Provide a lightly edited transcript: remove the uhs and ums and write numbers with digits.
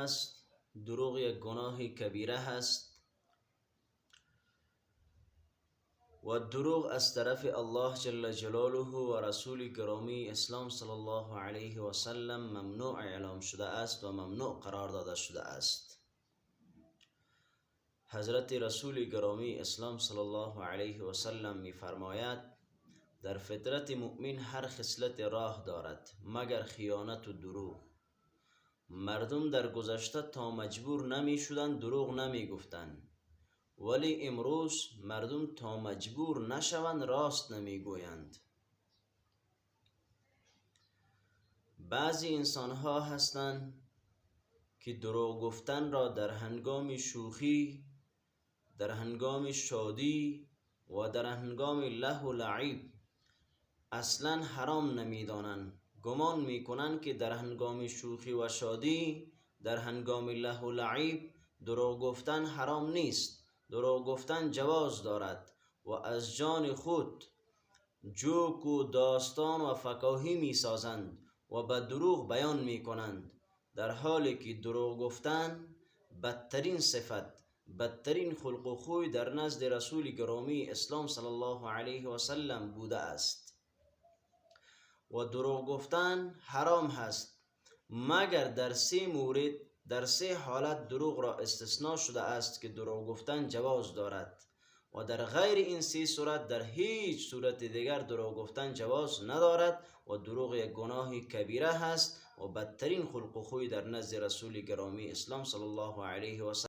هست. دروغ یک گناه کبیره هست و دروغ از طرف الله جل جلاله و رسول گرامی اسلام صلی الله علیه و سلم ممنوع اعلام شده است و ممنوع قرار داده شده است. حضرت رسول گرامی اسلام صلی الله علیه و سلم می فرماید در فطرت مؤمن هر خصلت راه دارد مگر خیانت و دروغ. مردم در گذشته تا مجبور نمی شدند دروغ نمی گفتند، ولی امروز مردم تا مجبور نشوند راست نمی گویند. بعضی انسان ها هستند که دروغ گفتن را در هنگام شوخی، در هنگام شادی و در هنگام له و لعب اصلا حرام نمی دانند. گمان می کنند که در هنگام شوخی و شادی، در هنگام له و لعب دروغ گفتن حرام نیست، دروغ گفتن جواز دارد و از جان خود جوک و داستان و فکاهی می سازند و به دروغ بیان می کنند، در حالی که دروغ گفتن بدترین صفت، بدترین خلق و خوی در نزد رسول گرامی اسلام صلی الله علیه و سلم بوده است. و دروغ گفتن حرام هست مگر در 3 مورد، در 3 حالت دروغ را استثناء شده است که دروغ گفتن جواز دارد و در غیر این 3 صورت در هیچ صورت دیگر دروغ گفتن جواز ندارد و دروغ یک گناه کبیره هست و بدترین خلق و خوی در نزد رسول گرامی اسلام صلی الله علیه و سلم